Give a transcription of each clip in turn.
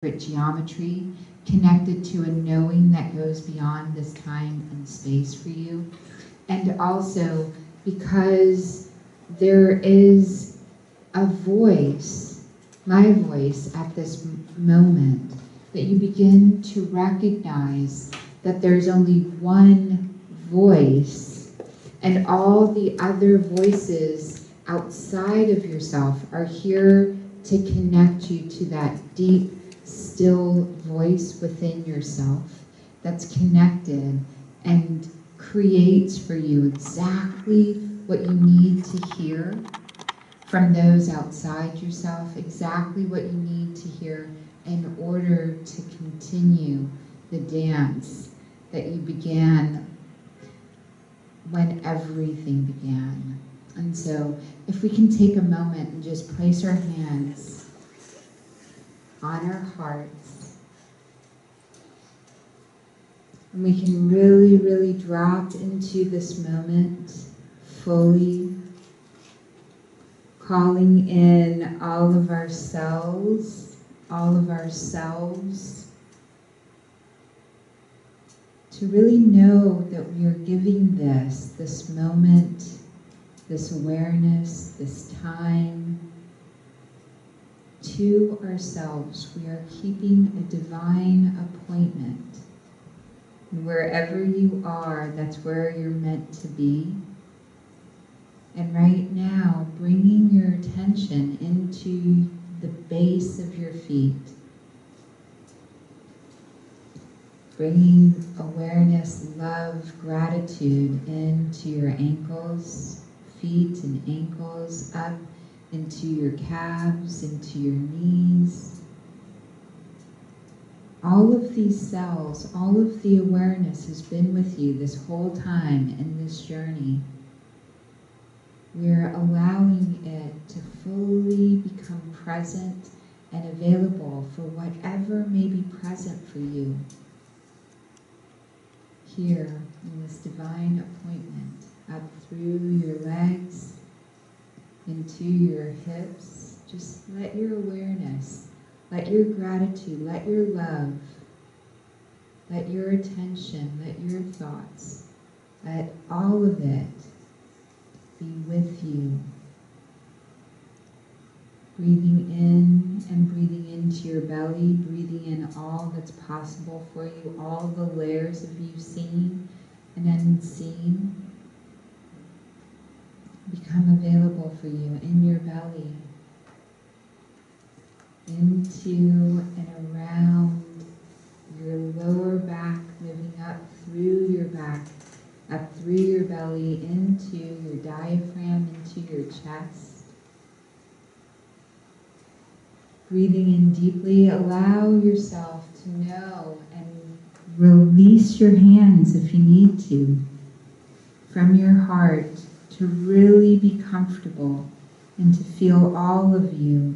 geometry, connected to a knowing that goes beyond this time and space for you. And also because there is a voice, my voice at this moment, that you begin to recognize that there's only one voice, and all the other voices outside of yourself are here to connect you to that deep, still voice within yourself that's connected and creates for you exactly what you need to hear from those outside yourself, exactly what you need to hear in order to continue the dance that you began when everything began. And so if we can take a moment and just place our hands on our hearts, and we can really, really drop into this moment fully, calling in all of our cells, all of our selves, to really know that we are giving this moment, this awareness, this time to ourselves. We are keeping a divine appointment. And wherever you are, that's where you're meant to be. And right now, bringing your attention into the base of your feet. Bringing awareness, love, gratitude into your ankles, feet and ankles, up into your calves, into your knees. All of these cells, all of the awareness has been with you this whole time in this journey. We're allowing it to fully become present and available for whatever may be present for you here in this divine appointment, up through your legs, into your hips. Just let your awareness, let your gratitude, let your love, let your attention, let your thoughts, let all of it be with you. Breathing in and breathing into your belly, breathing in all that's possible for you, all the layers of you seen and unseen become available for you in your belly, into and around your lower back, moving up through your back, up through your belly, into your diaphragm, into your chest. Breathing in deeply, allow yourself to know and release your hands if you need to from your heart, to really be comfortable and to feel all of you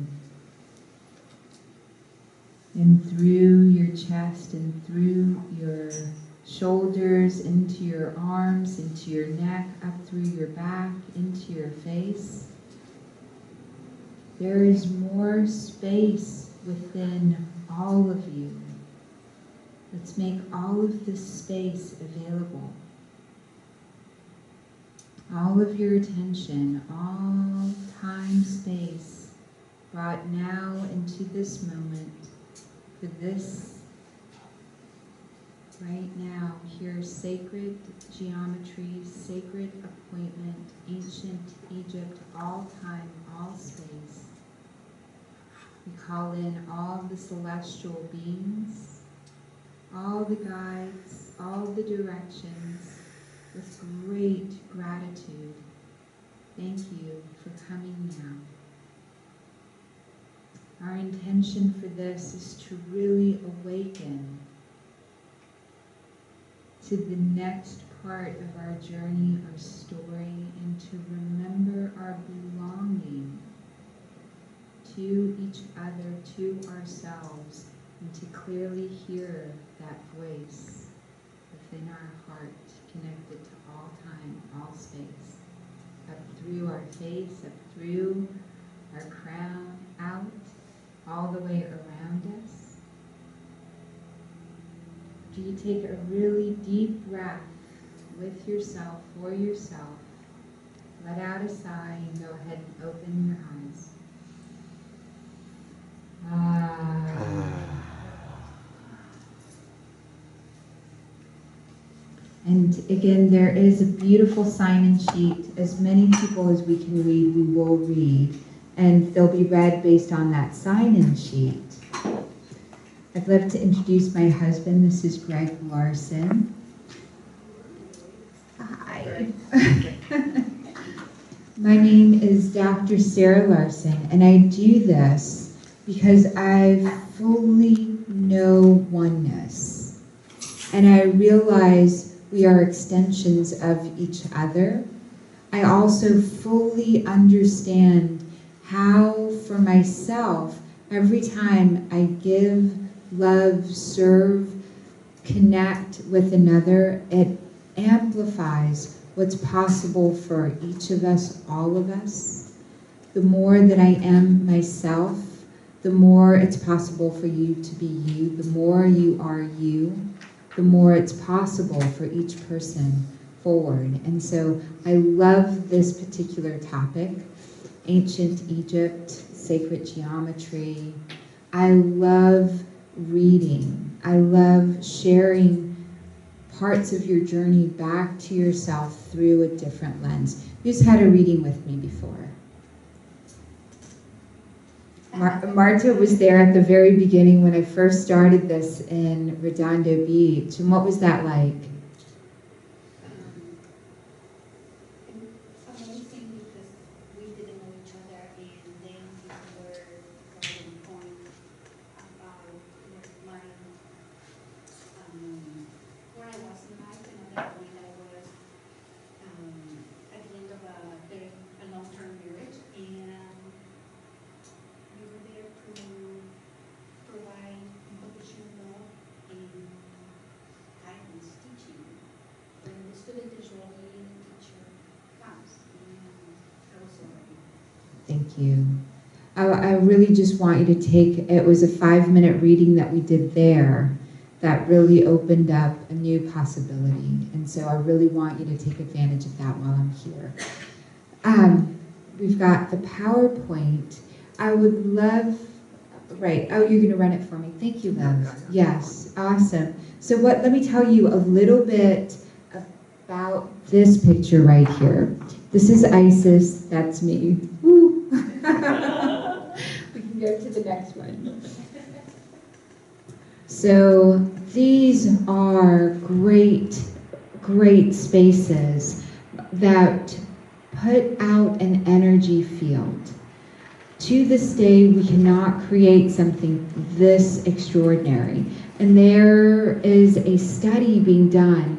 and through your chest and through your shoulders, into your arms, into your neck, up through your back, into your face. There is more space within all of you. Let's make all of this space available. All of your attention, all time, space, brought now into this moment, for this right now, here, sacred geometry, sacred appointment, ancient Egypt, all time, all space. We call in all the celestial beings, all the guides, all the directions, with great gratitude. Thank you for coming now. Our intention for this is to really awaken to the next part of our journey, our story, and to remember our belonging to each other, to ourselves, and to clearly hear that voice within our heart, connected to all time, all space, up through our face, up through our crown, out, all the way around us, after you take a really deep breath with yourself, for yourself, let out a sigh and go ahead and open your eyes. And again, there is a beautiful sign-in sheet. As many people as we can read, we will read. And they'll be read based on that sign-in sheet. I'd love to introduce my husband. This is Greg Larson. Hi. My name is Dr. Sarah Larson, and I do this because I fully know oneness. And I realize we are extensions of each other. I also fully understand how, for myself, every time I give, love, serve, connect with another, it amplifies what's possible for each of us, all of us. The more that I am myself, the more it's possible for you to be you. The more you are you, the more it's possible for each person forward. And so I love this particular topic, ancient Egypt, sacred geometry. I love reading. I love sharing parts of your journey back to yourself through a different lens. Who's had a reading with me before? Marta was there at the very beginning when I first started this in Redondo Beach. And what was that like? Amazing, because we didn't know each other, and then we were right on point about learning where I was in life, and at that point I was at the end of a long-term marriage, and you were there to provide unconditional love and guidance, teaching. When the student is ready, the teacher comes, and I was so ready. Thank you. I really just want you to take, it was a 5-minute reading that we did there that really opened up a new possibility. And so I really want you to take advantage of that while I'm here. We've got the PowerPoint. I would love, right, oh, you're gonna run it for me. Thank you, love. Yes, awesome. So let me tell you a little bit about this picture right here. This is Isis, that's me. Woo. We can go to the next one. So these are great, great spaces that put out an energy field. To this day, we cannot create something this extraordinary. And there is a study being done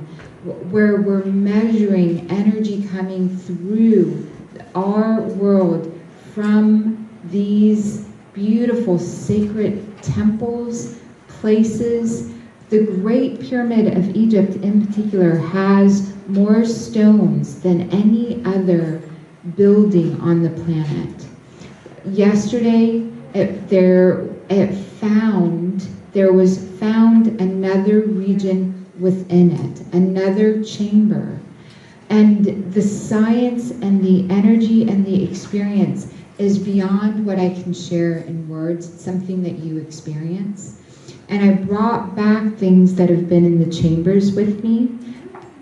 where we're measuring energy coming through our world from these beautiful sacred temples, places. The Great Pyramid of Egypt in particular has more stones than any other building on the planet. Yesterday, there was found another region within it, another chamber. And the science and the energy and the experience is beyond what I can share in words. It's something that you experience. And I brought back things that have been in the chambers with me.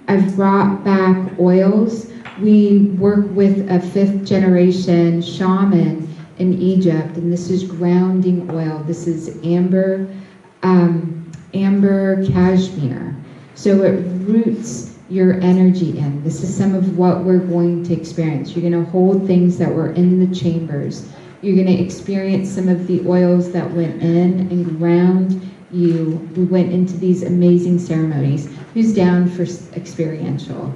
I've brought back oils. We work with a 5th generation shaman in Egypt, and this is grounding oil. This is amber cashmere. So it roots your energy in. This is some of what we're going to experience. You're going to hold things that were in the chambers. You're going to experience some of the oils that went in and ground you. We went into these amazing ceremonies. Who's down for experiential?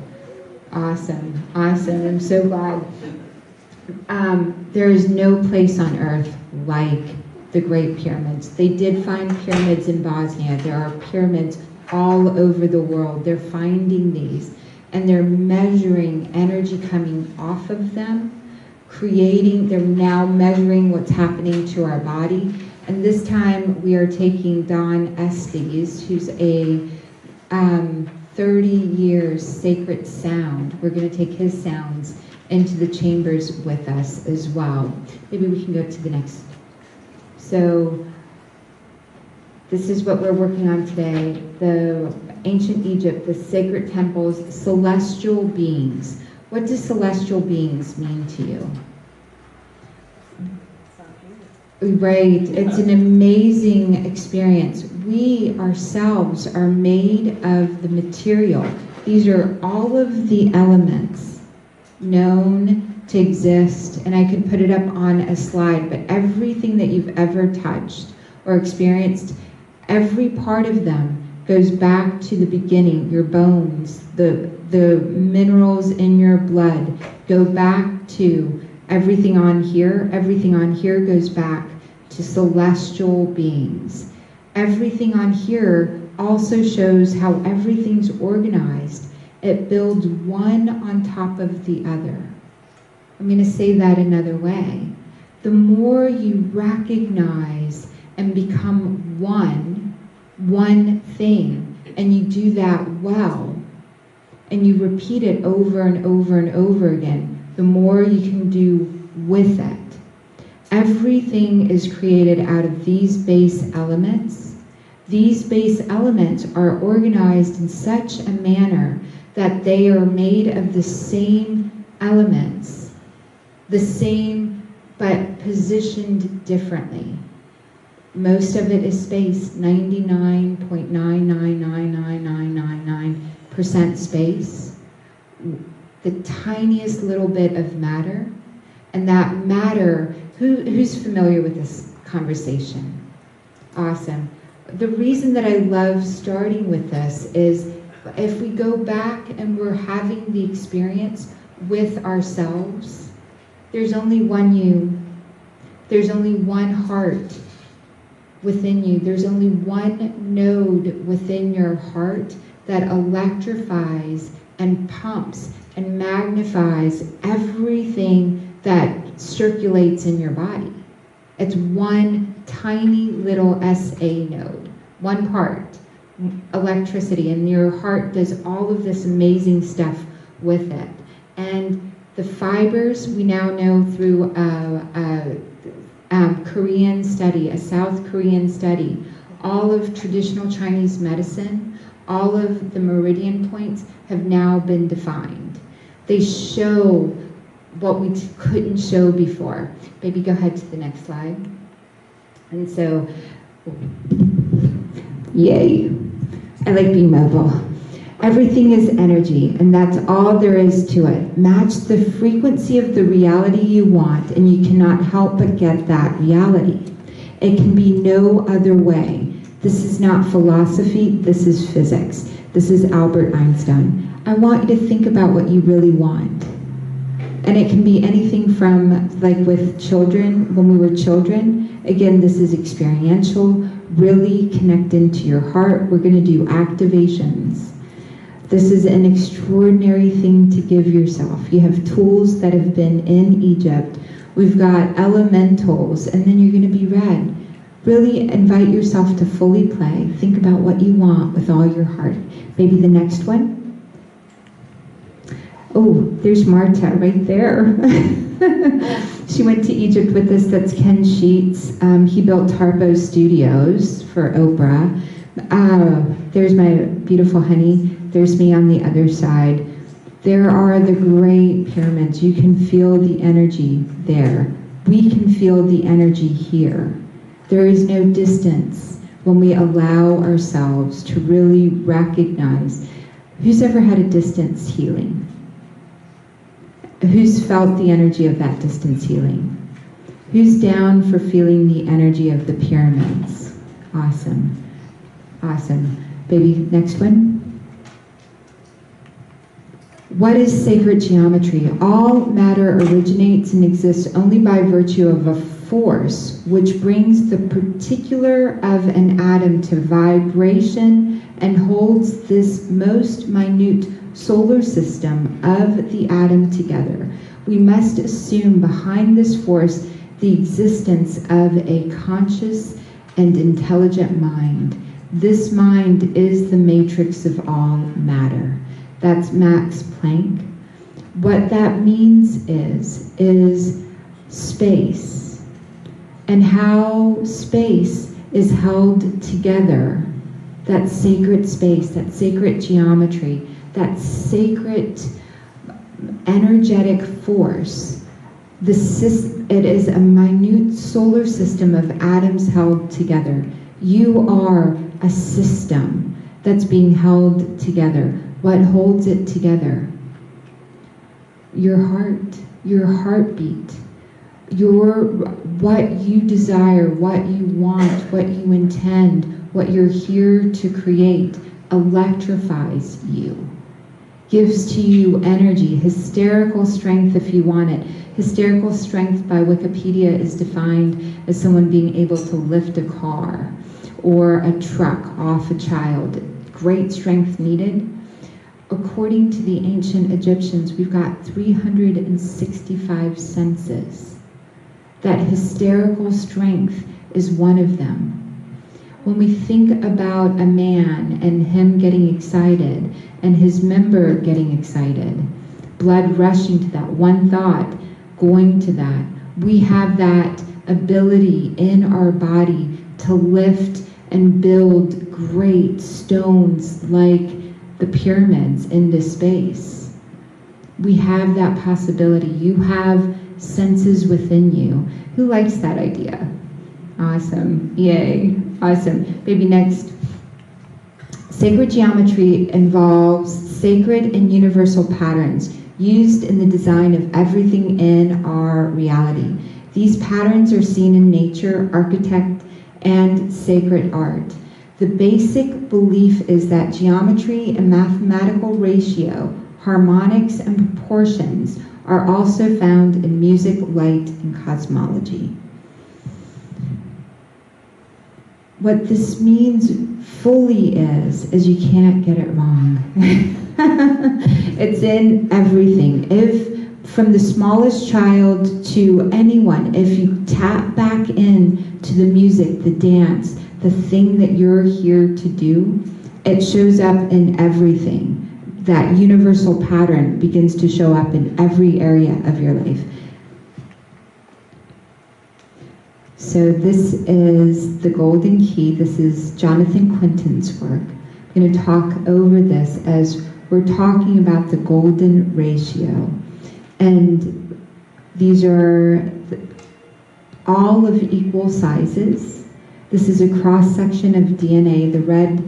Awesome, awesome. I'm so glad. There is no place on earth like the Great Pyramids. They did find pyramids in Bosnia. There are pyramids all over the world. They're finding these, and they're measuring energy coming off of them, they're now measuring what's happening to our body. And this time we are taking Dawn Estes, who's a 30 years sacred sound. We're going to take his sounds into the chambers with us as well. Maybe we can go to the next. So this is what we're working on today. The ancient Egypt, the sacred temples, celestial beings. What do celestial beings mean to you? Right, it's an amazing experience. We ourselves are made of the material. These are all of the elements known to exist, and I could put it up on a slide, but everything that you've ever touched or experienced, every part of them goes back to the beginning. Your bones, the minerals in your blood go back to everything on here. Everything on here goes back to celestial beings. Everything on here also shows how everything's organized. It builds one on top of the other. I'm going to say that another way. The more you recognize and become one thing, and you do that well, and you repeat it over and over and over again, the more you can do with it. Everything is created out of these base elements. These base elements are organized in such a manner that they are made of the same elements, the same but positioned differently. Most of it is space, 99.9999999% space. The tiniest little bit of matter, and that matter, who's familiar with this conversation? Awesome. The reason that I love starting with this is if we go back and we're having the experience with ourselves, there's only one you, there's only one heart within you, there's only one node within your heart that electrifies and pumps and magnifies everything that circulates in your body. It's one tiny little SA node, one part, electricity, and your heart does all of this amazing stuff with it. And the fibers, we now know through a Korean study, a South Korean study, all of traditional Chinese medicine, all of the meridian points have now been defined. They show what we couldn't show before. Baby, go ahead to the next slide. And so, yay. I like being mobile. Everything is energy, and that's all there is to it. Match the frequency of the reality you want, and you cannot help but get that reality. It can be no other way. This is not philosophy, this is physics. This is Albert Einstein. I want you to think about what you really want. And it can be anything from, like with children, when we were children, again, this is experiential, really connect into your heart. We're gonna do activations. This is an extraordinary thing to give yourself. You have tools that have been in Egypt. We've got elementals, and then you're gonna be read. Really invite yourself to fully play. Think about what you want with all your heart. Maybe the next one. Oh, there's Marta right there. She went to Egypt with us. That's Ken Sheets. He built Harpo Studios for Oprah. There's my beautiful honey. There's me on the other side. There are the great pyramids. You can feel the energy there. We can feel the energy here. There is no distance when we allow ourselves to really recognize. Who's ever had a distance healing? Who's felt the energy of that distance healing? Who's down for feeling the energy of the pyramids? Awesome. Awesome. Baby, next one. What is sacred geometry? All matter originates and exists only by virtue of a force which brings the particular of an atom to vibration and holds this most minute solar system of the atom together. We must assume behind this force the existence of a conscious and intelligent mind. This mind is the matrix of all matter. That's Max Planck. What that means is space, and how space is held together, that sacred space, that sacred geometry, that sacred energetic force. It is a minute solar system of atoms held together. You are a system that's being held together. What holds it together? Your heart, your heartbeat, what you desire, what you want, what you intend, what you're here to create electrifies you, gives to you energy, hysterical strength if you want it. Hysterical strength by Wikipedia is defined as someone being able to lift a car or a truck off a child. Great strength needed. According to the ancient Egyptians, we've got 365 senses. That hysterical strength is one of them. When we think about a man and him getting excited and his member getting excited, blood rushing to that, one thought going to that, we have that ability in our body to lift and build great stones like the pyramids into space. We have that possibility. You have senses within you. Who likes that idea? Awesome. Yay. Awesome. Maybe next. Sacred geometry involves sacred and universal patterns used in the design of everything in our reality. These patterns are seen in nature, architect, and sacred art. The basic belief is that geometry and mathematical ratio, harmonics, and proportions are also found in music, light, and cosmology. What this means fully is you can't get it wrong. It's in everything. If from the smallest child to anyone, if you tap back in to the music, the dance, the thing that you're here to do, it shows up in everything. That universal pattern begins to show up in every area of your life. So this is the Golden Key. This is Jonathan Quinton's work. I'm going to talk over this as we're talking about the golden ratio. And these are all of equal sizes. This is a cross-section of DNA, the red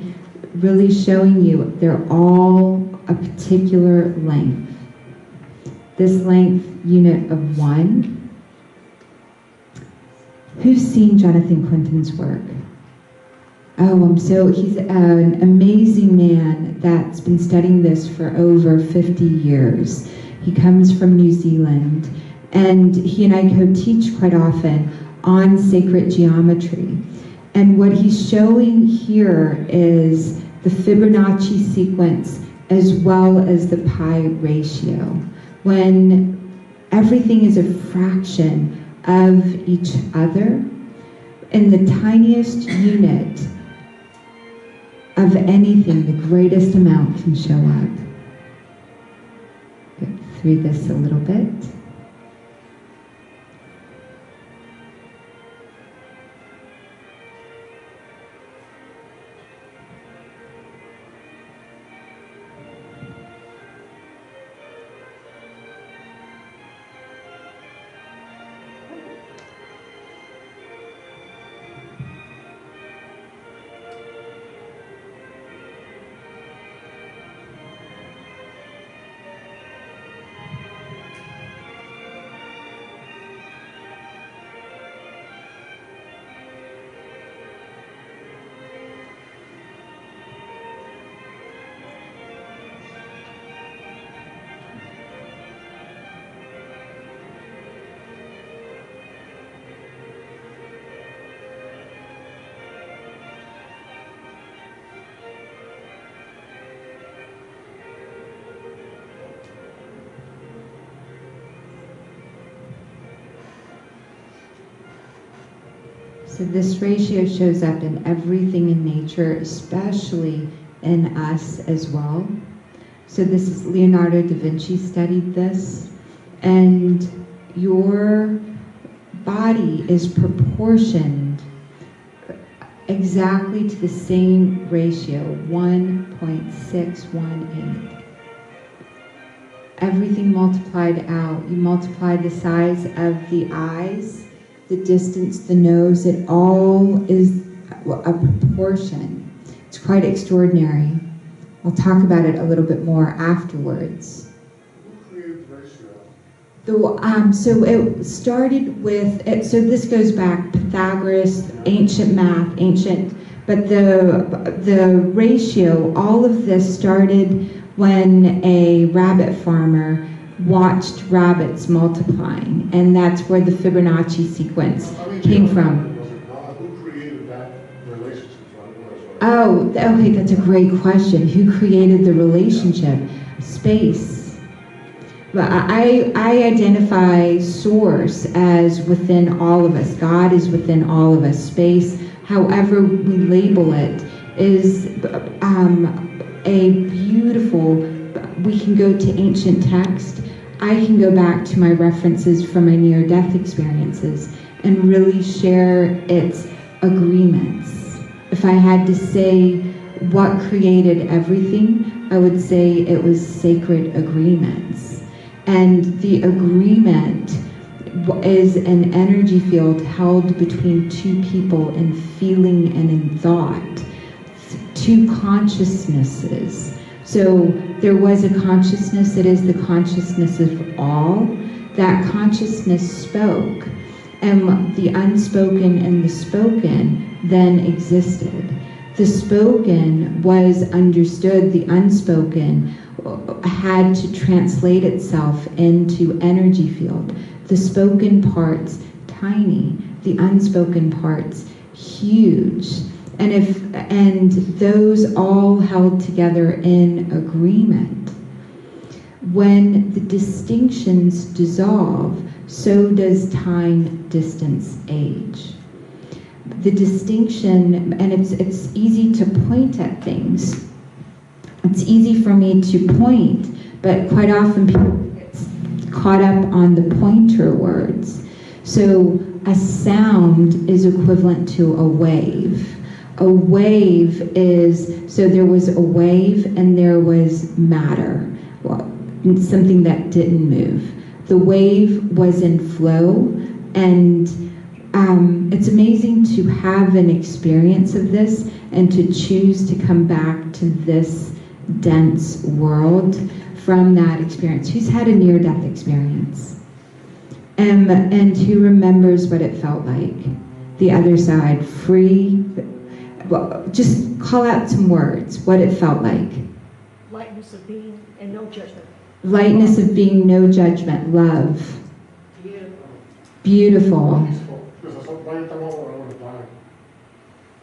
really showing you they're all a particular length. This length unit of 1. Who's seen Jonathan Quinton's work? Oh, he's an amazing man that's been studying this for over 50 years. He comes from New Zealand, and he and I co-teach quite often on sacred geometry. And what he's showing here is the Fibonacci sequence as well as the pi ratio. When everything is a fraction of each other, in the tiniest unit of anything, the greatest amount can show up. Get through this a little bit. So this ratio shows up in everything in nature, especially in us as well. So this is Leonardo da Vinci studied this, and your body is proportioned exactly to the same ratio, 1.618. Everything multiplied out. You multiply the size of the eyes, the distance, the nose, it all is a proportion. It's quite extraordinary. I'll talk about it a little bit more afterwards. Who created the ratio? So it started with, so this goes back, Pythagoras, ancient math, but the ratio, all of this started when a rabbit farmer watched rabbits multiplying, and that's where the Fibonacci sequence came from. Was it God? Who created that relationship? Oh, okay, that's a great question. Who created the relationship? Space. But I identify source as within all of us. God is within all of us. Space, however we label it, is a beautiful, we can go to ancient text. I can go back to my references from my near-death experiences and really share its agreements. If I had to say what created everything, I would say it was sacred agreements. And the agreement is an energy field held between two people in feeling and in thought, two consciousnesses. So there was a consciousness that is the consciousness of all. That consciousness spoke, and the unspoken and the spoken then existed. The spoken was understood, the unspoken had to translate itself into energy field. The spoken parts, tiny, the unspoken parts, huge. And those all held together in agreement. When the distinctions dissolve, so does time, distance, age. The distinction, and it's easy to point at things. It's easy for me to point, but quite often people get caught up on the pointer words. So a sound is equivalent to a wave. A wave is, so there was a wave and there was matter, well, something that didn't move. The wave was in flow, and it's amazing to have an experience of this and to choose to come back to this dense world from that experience. Who's had a near-death experience? And who remembers what it felt like? The other side, free. Well, just call out some words, what it felt like. Lightness of being and no judgment. Lightness of being, no judgment, love. Beautiful. Because I thought, right time over, I would have died.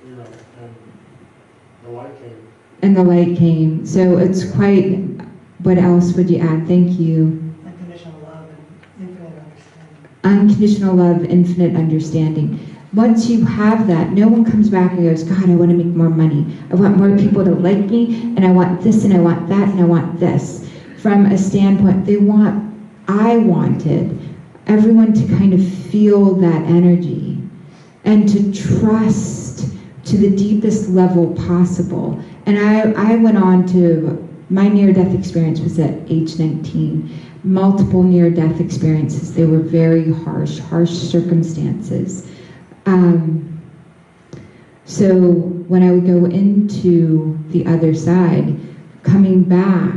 You know, and the light came. And the light came. So it's quite, what else would you add? Thank you. Unconditional love and infinite understanding. Unconditional love, infinite understanding. Once you have that, no one comes back and goes, God, I want to make more money. I want more people to like me, and I want this, and I want that, and I want this. From a standpoint, I wanted everyone to kind of feel that energy and to trust to the deepest level possible. And I went on to, my near-death experience was at age 19. Multiple near-death experiences. They were very harsh circumstances. So when I would go into the other side, coming back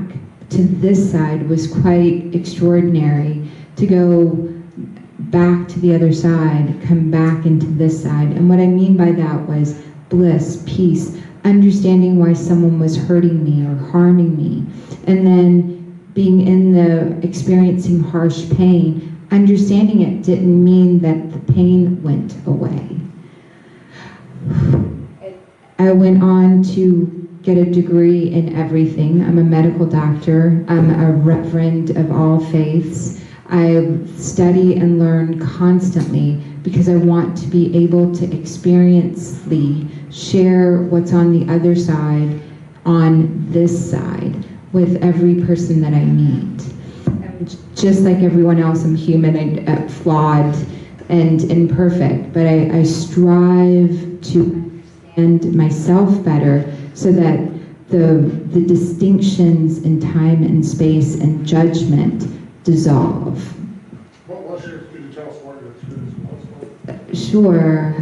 to this side was quite extraordinary. To go back to the other side, come back into this side. And what I mean by that was bliss, peace, understanding why someone was hurting me or harming me. And then being in the experiencing harsh pain, understanding it didn't mean that the pain went away. I went on to get a degree in everything. I'm a medical doctor. I'm a reverend of all faiths. I study and learn constantly because I want to be able to experientially share what's on the other side, on this side, with every person that I meet. Just like everyone else, I'm human and flawed and imperfect, but I strive to understand myself better so that the distinctions in time and space and judgment dissolve. Could you tell us what your experience was? Sure.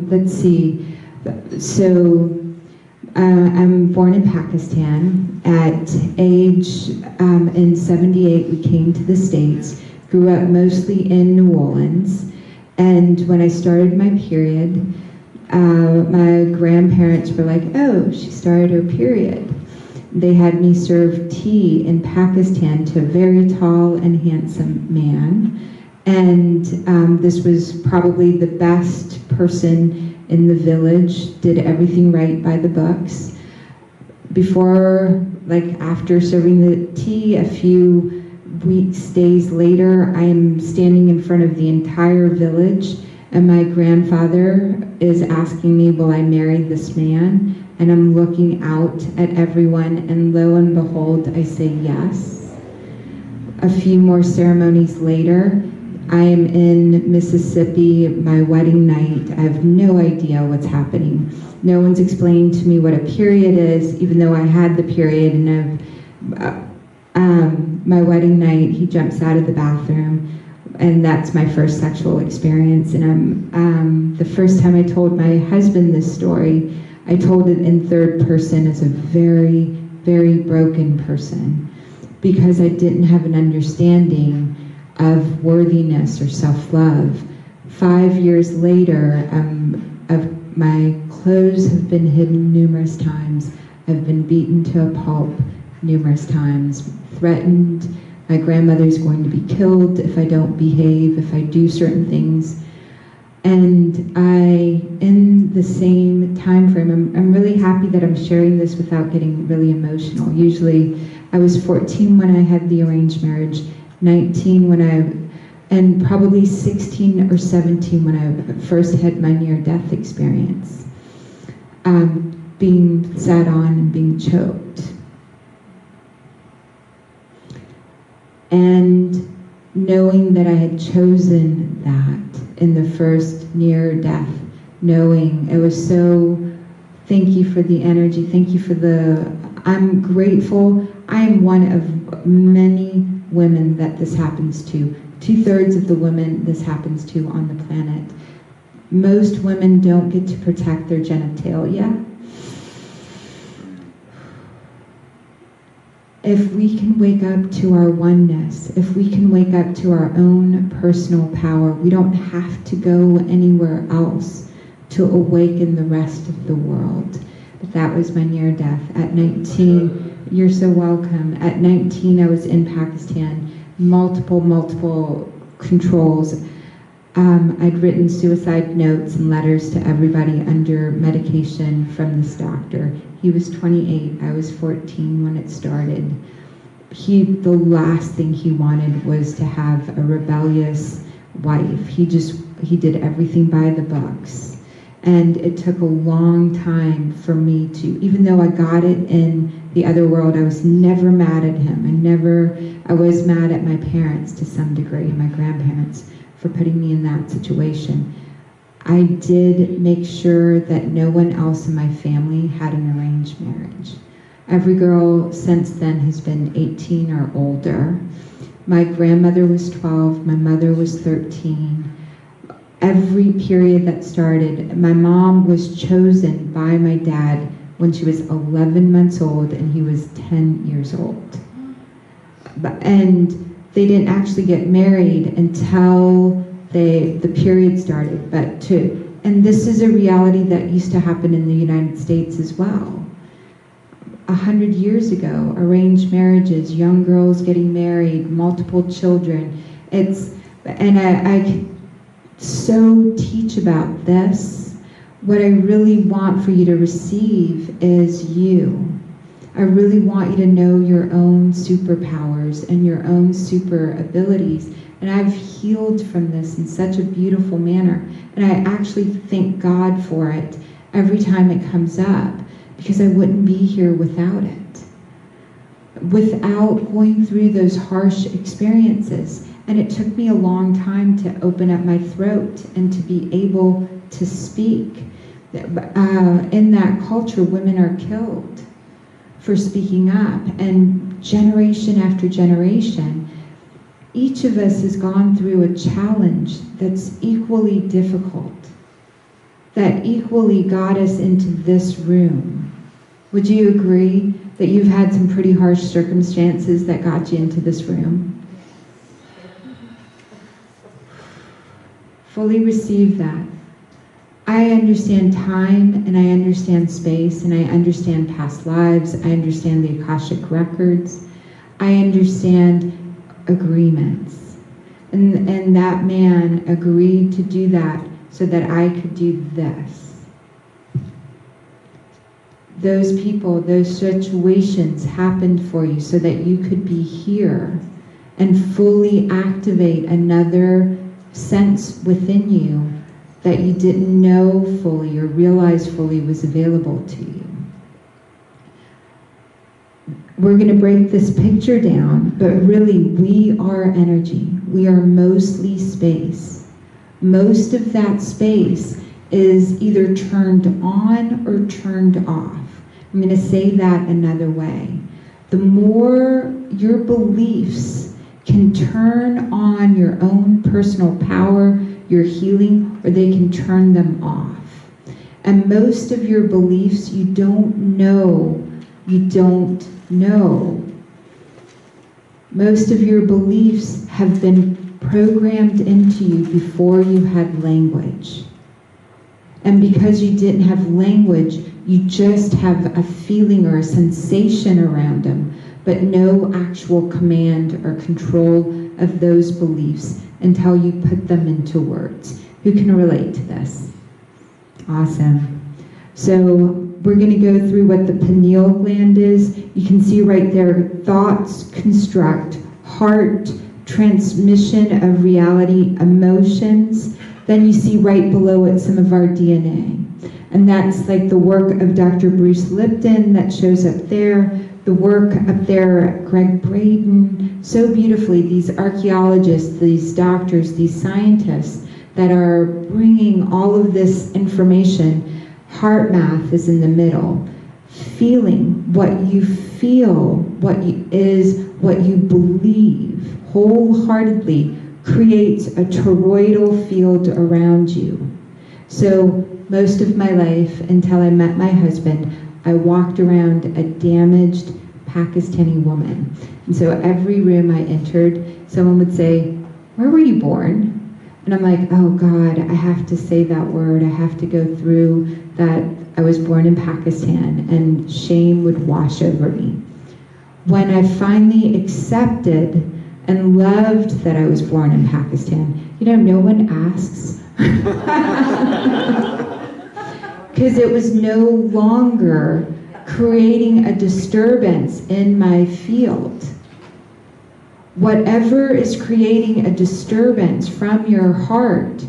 Let's see. So I'm born in Pakistan. At age, in 78, we came to the States, grew up mostly in New Orleans, and when I started my period, my grandparents were like, oh, she started her period. They had me serve tea in Pakistan to a very tall and handsome man, and this was probably the best person in the village, did everything right by the books. After serving the tea, a few days later, I am standing in front of the entire village, and my grandfather is asking me, will I marry this man? And I'm looking out at everyone, and lo and behold, I say yes. A few more ceremonies later, I am in Mississippi, my wedding night. I have no idea what's happening. No one's explained to me what a period is, even though I had the period. And my wedding night, he jumps out of the bathroom, and that's my first sexual experience. And the first time I told my husband this story, I told it in third person as a very, very broken person, because I didn't have an understanding of worthiness or self-love. 5 years later, my clothes have been hidden numerous times. I've been beaten to a pulp numerous times, threatened. My grandmother's going to be killed if I don't behave, if I do certain things. And in the same time frame, I'm really happy that I'm sharing this without getting really emotional. Usually, I was 14 when I had the arranged marriage, 19 and probably 16 or 17 when I first had my near-death experience, being sat on and being choked. And knowing that I had chosen that in the first near-death, knowing it was so, thank you for the energy, thank you for I'm grateful. I am one of many women that this happens to. 2/3 of the women this happens to on the planet. Most women don't get to protect their genitalia. If we can wake up to our oneness, if we can wake up to our own personal power, we don't have to go anywhere else to awaken the rest of the world. But that was my near death. At 19, you're so welcome. At 19, I was in Pakistan, multiple controls. I'd written suicide notes and letters to everybody under medication from this doctor. He was 28, I was 14 when it started. The last thing he wanted was to have a rebellious wife. He did everything by the books. And it took a long time for me to, even though I got it in the other world, I was never mad at him. I was mad at my parents to some degree, my grandparents, for putting me in that situation. I did make sure that no one else in my family had an arranged marriage. Every girl since then has been 18 or older. My grandmother was 12, my mother was 13. Every period that started, my mom was chosen by my dad when she was 11 months old and he was 10 years old. And they didn't actually get married until the period started. And this is a reality that used to happen in the United States as well. 100 years ago, arranged marriages, young girls getting married, multiple children. I could so teach about this. What I really want for you to receive is you. I really want you to know your own superpowers and your own super abilities. And I've healed from this in such a beautiful manner. And I actually thank God for it every time it comes up, because I wouldn't be here without it, without going through those harsh experiences. And it took me a long time to open up my throat and to be able to speak. In that culture, women are killed for speaking up, and generation after generation, each of us has gone through a challenge that's equally difficult, that equally got us into this room. Would you agree that you've had some pretty harsh circumstances that got you into this room? Fully receive that. I understand time, and I understand space, and I understand past lives. I understand the Akashic records. I understand agreements. And that man agreed to do that so that I could do this. Those people, those situations happened for you so that you could be here and fully activate another sense within you that you didn't know fully or realize fully was available to you. We're going to break this picture down, but really we are energy. We are mostly space. Most of that space is either turned on or turned off. I'm going to say that another way. The more your beliefs can turn on your own personal power, your healing, or they can turn them off. And most of your beliefs you don't know. You don't know. Most of your beliefs have been programmed into you before you had language. And because you didn't have language, you just have a feeling or a sensation around them, but no actual command or control of those beliefs until you put them into words. Who can relate to this? Awesome. So we're going to go through what the pineal gland is. You can see right there, thoughts construct, heart, transmission of reality, emotions. Then you see right below it some of our DNA. And that's like the work of Dr. Bruce Lipton that shows up there, the work up there, Greg Braden, so beautifully, these archaeologists, these doctors, these scientists that are bringing all of this information. Heart math is in the middle. Feeling what you feel, what you believe wholeheartedly creates a toroidal field around you. So most of my life, until I met my husband, I walked around a damaged Pakistani woman. And so every room I entered, someone would say, "Where were you born?" And I'm like, oh God, I have to say that word. I have to go through that. I was born in Pakistan, and shame would wash over me. When I finally accepted and loved that I was born in Pakistan, no one asks. Because it was no longer creating a disturbance in my field. Whatever is creating a disturbance from your heart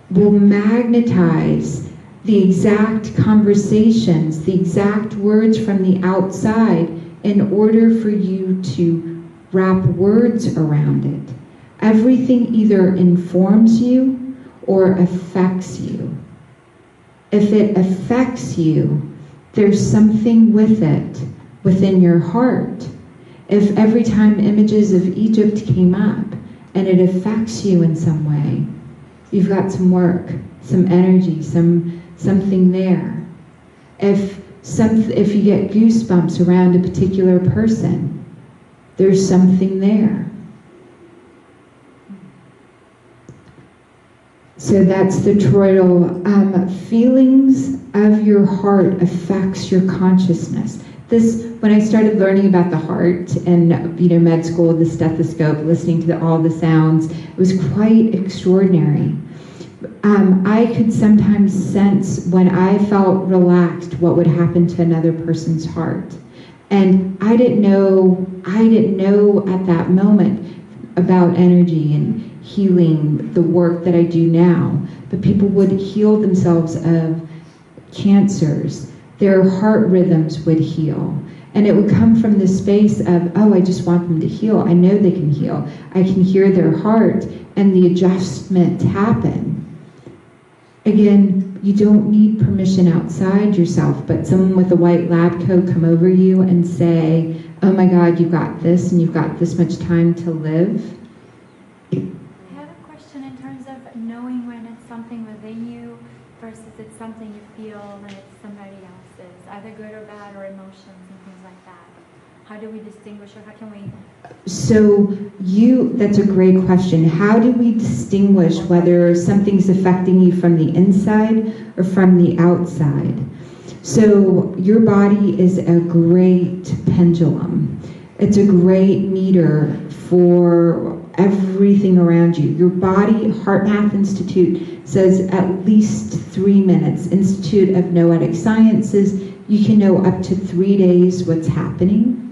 will magnetize the exact conversations, the exact words from the outside in order for you to wrap words around it. Everything either informs you or affects you. If it affects you, there's something with it within your heart. If every time images of Egypt came up and it affects you in some way, you've got some work, some energy, something there. If you get goosebumps around a particular person, there's something there. So that's the toroidal. Feelings of your heart affects your consciousness. When I started learning about the heart and med school, the stethoscope, listening to all the sounds, it was quite extraordinary. I could sometimes sense when I felt relaxed what would happen to another person's heart. And I didn't know at that moment about energy and healing, the work that I do now. But people would heal themselves of cancers. Their heart rhythms would heal. And it would come from the space of, oh, I just want them to heal. I know they can heal. I can hear their heart, and the adjustment happen. Again, you don't need permission outside yourself, but someone with a white lab coat come over you and say, oh my God, you've got this, and you've got this much time to live. I have a question in terms of knowing when it's something within you versus it's something you feel and it's somebody else's, either good or bad, or emotions and things like that. How do we distinguish, or how can we? So that's a great question. How do we distinguish whether something's affecting you from the inside or from the outside? So your body is a great pendulum. It's a great meter for everything around you. Your body, Heart Math Institute says at least 3 minutes. Institute of Noetic Sciences, you can know up to 3 days what's happening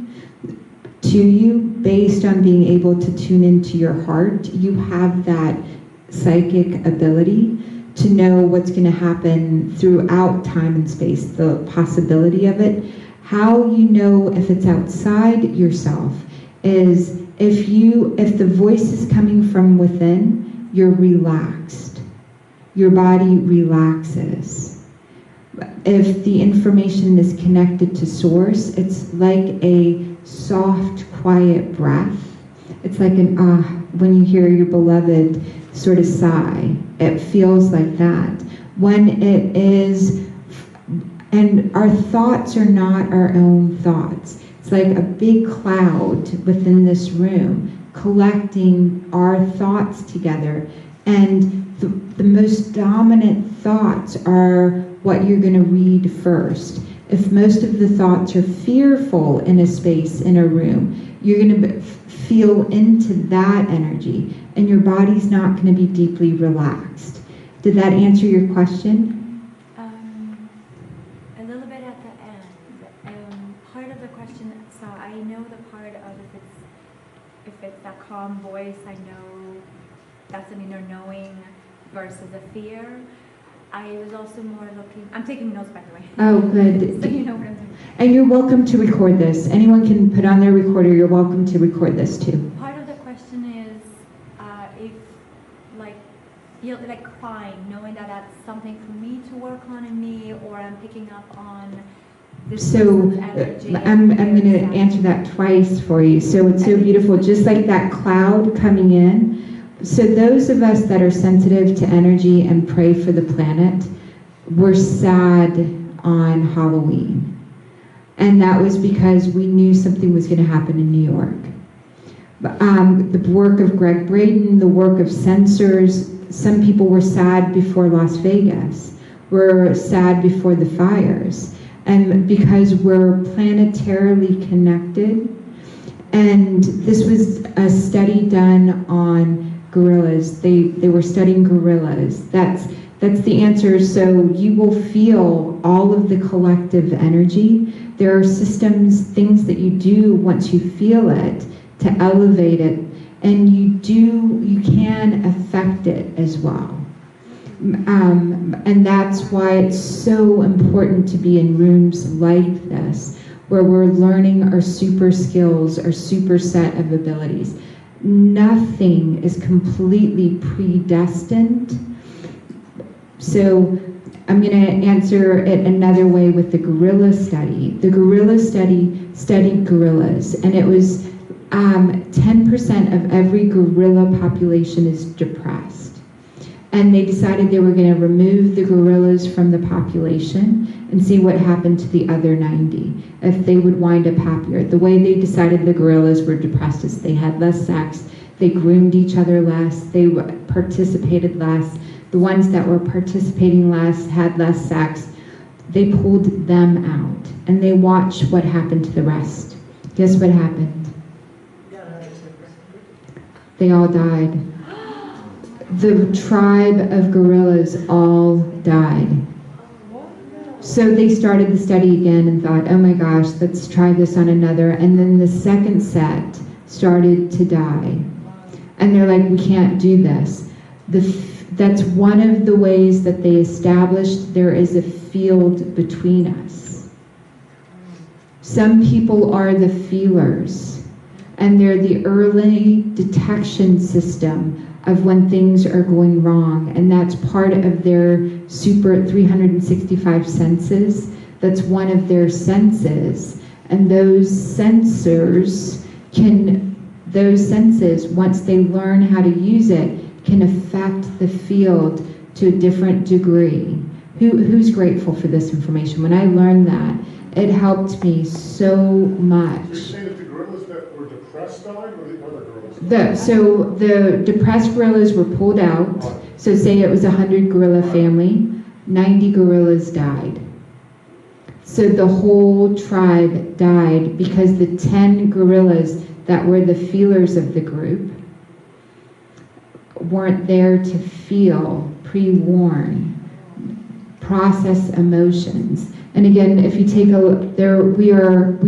to you based on being able to tune into your heart. You have that psychic ability to know what's going to happen throughout time and space, the possibility of it. How you know if it's outside yourself is if the voice is coming from within, you're relaxed. Your body relaxes. If the information is connected to source, it's like a soft, quiet breath. It's like an when you hear your beloved sort of sigh. It feels like that. When it is, and our thoughts are not our own thoughts. It's like a big cloud within this room collecting our thoughts together. And the most dominant thoughts are what you're going to read first. If most of the thoughts are fearful in a space, in a room, you're going to feel into that energy, and your body's not going to be deeply relaxed. Did that answer your question? A little bit at the end. Part of the question, so I know the part of if it's that calm voice, I know that's an inner knowing versus a fear. I was also more looking, I'm taking notes by the way. Oh, good. So you know what I'm doing. And you're welcome to record this. Anyone can put on their recorder. You're welcome to record this too. Part of the question is if, like, feel like crying, knowing that that's something for me to work on in me, or I'm picking up on this So energy. I'm going to answer that twice for you. So it's so beautiful, just like that cloud coming in. So those of us that are sensitive to energy and pray for the planet, were sad on Halloween. And that was because we knew something was going to happen in New York. The work of Greg Braden, the work of censors, some people were sad before Las Vegas, were sad before the fires. And because we're planetarily connected, and this was a study done on gorillas. They were studying gorillas. That's the answer. So you will feel all of the collective energy. There are systems, things that you do once you feel it to elevate it, and you can affect it as well. And that's why it's so important to be in rooms like this, where we're learning our super skills, our super set of abilities. Nothing is completely predestined. So I'm going to answer it another way with the gorilla study. The gorilla study studied gorillas, and it was 10% of every gorilla population is depressed. And they decided they were going to remove the gorillas from the population and see what happened to the other 90, if they would wind up happier. The way they decided the gorillas were depressed is they had less sex, they groomed each other less, they participated less. The ones that were participating less, had less sex, they pulled them out, and they watched what happened to the rest. Guess what happened? They all died. the tribe of gorillas all died. So they started the study again and thought, oh my gosh, let's try this on another. And then the second set started to die. And they're like, we can't do this. That's one of the ways that they established there is a field between us. Some people are the feelers, and they're the early detection system of when things are going wrong, and that's part of their super 365 senses. That's one of their senses, and those senses, once they learn how to use it, can affect the field to a different degree. Who's grateful for this information? When I learned that, it helped me so much. You're saying that the gorillas that were depressed died, or the other gorillas? So the depressed gorillas were pulled out. So say it was a 100 gorilla family, 90 gorillas died. So the whole tribe died because the 10 gorillas that were the feelers of the group weren't there to feel, pre-warn, process emotions. And again, if you take a look there, we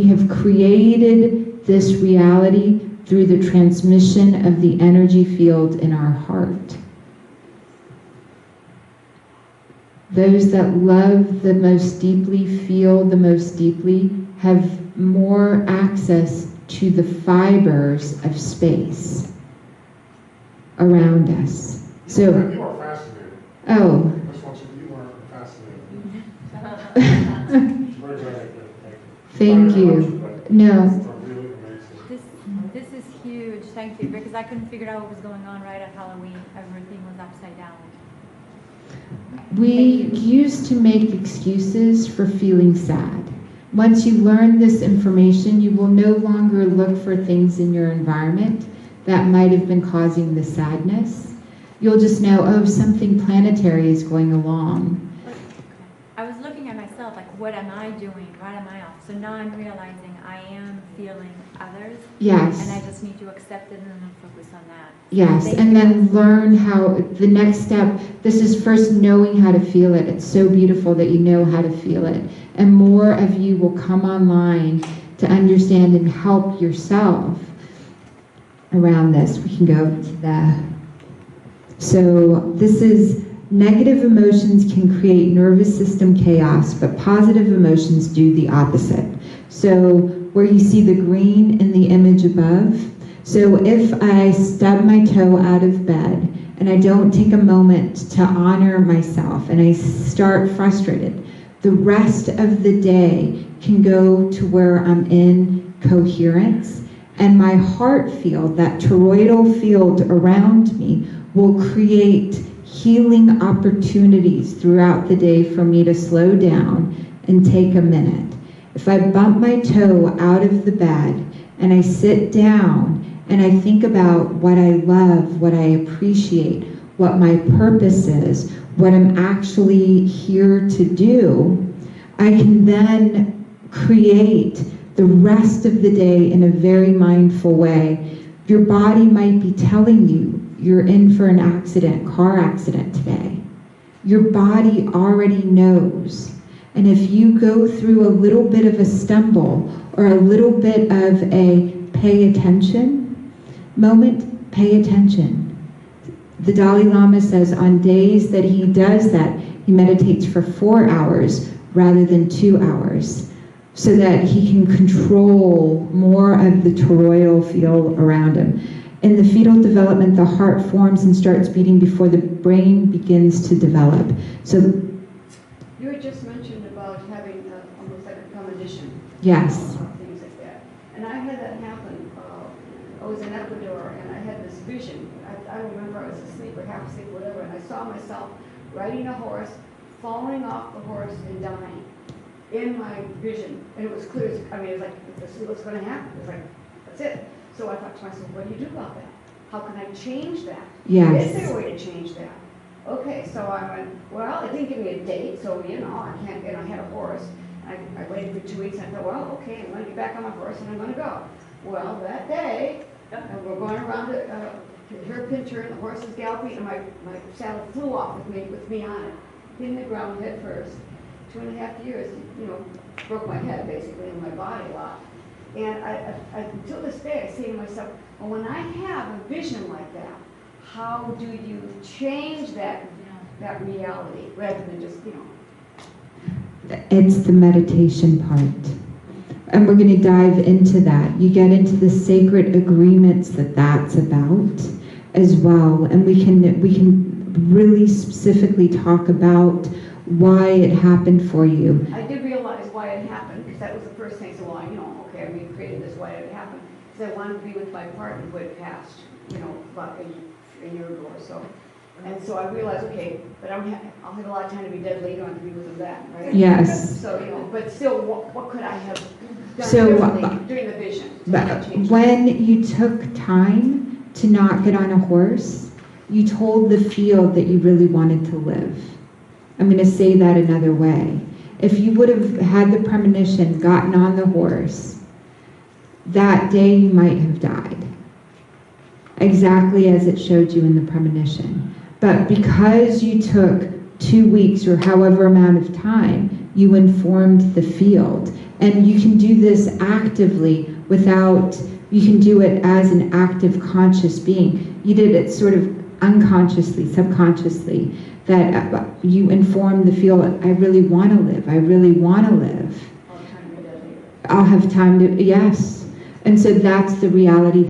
have created this reality through the transmission of the energy field in our heart. Those that love the most deeply, feel the most deeply, have more access to the fibers of space around us. So, You are fascinating. oh. I just want you are fascinating. Very good. Thank you. No. Really amazing. This is huge, thank you, because I couldn't figure out what was going on right at Halloween. Everything was upside down. We used to make excuses for feeling sad. Once you learn this information, you will no longer look for things in your environment that might have been causing the sadness. You'll just know, oh, something planetary is going along. I was looking at myself, like, what am I doing? What am I off? So now I'm realizing I am feeling others. Yes. And I just need to accept it and then focus on that. Yes, and then learn how, the next step, this is first knowing how to feel it. It's so beautiful that you know how to feel it. And more of you will come online to understand and help yourself around this. We can go to the, so this is, negative emotions can create nervous system chaos, but positive emotions do the opposite. So where you see the green in the image above, so if I stub my toe out of bed and I don't take a moment to honor myself and I start frustrated, the rest of the day can go to where I'm in coherence, and my heart field, that toroidal field around me, will create healing opportunities throughout the day for me to slow down and take a minute. If I bump my toe out of the bed and I sit down and I think about what I love, what I appreciate, what my purpose is, what I'm actually here to do, I can then create the rest of the day in a very mindful way. Your body might be telling you you're in for an accident, car accident today. Your body already knows. And if you go through a little bit of a stumble or a little bit of a pay attention moment, pay attention. The Dalai Lama says on days that he does that, he meditates for 4 hours rather than 2 hours, so that he can control more of the toroidal field around him. In the fetal development, the heart forms and starts beating before the brain begins to develop. So, you had just mentioned about having almost like a premonition. yes. Things like that. And I had that happen. I was in Ecuador and I had this vision. I remember I was asleep or half asleep, whatever, and I saw myself riding a horse, falling off the horse and dying in my vision. And it was clear. I mean, it was like, this is what's going to happen. It was like, that's it. So I thought to myself, what do you do about that? How can I change that? Yes. Is there a way to change that? Okay, so I went, well, it didn't give me a date, so, I can't, I had a horse. I waited for 2 weeks, and I thought, well, okay, I'm going to get back on my horse, and I'm going to go. Well, that day, we're going around the hairpin turn, the horse is galloping, and my saddle flew off with me on it, hitting the ground head first. 2.5 years, broke my head basically and my body a lot. And I until this day, I say to myself, well, when I have a vision like that, how do you change that reality rather than just, It's the meditation part. And we're going to dive into that. You get into the sacred agreements that's about as well. And we can really specifically talk about why it happened for you. I did realize why it happened, because that was the first thing. So, well, okay, I recreated this, why did it happen? Because I wanted to be with my partner who had passed, about a year ago or so. And so I realized, okay, but I'll have a lot of time to be dead later on to be with him then, right? Yes. So, but still, what could I have done So, differently during the vision? But when you took time to not get on a horse, you told the field that you really wanted to live. I'm going to say that another way. If you would have had the premonition, gotten on the horse, that day you might have died. Exactly as it showed you in the premonition. But because you took 2 weeks or however amount of time, you informed the field. And you can do this actively you can do it as an active conscious being. You did it sort of unconsciously, subconsciously, that you inform the field, I really want to live, I really want to live. I'll have time to, yes. And so that's the reality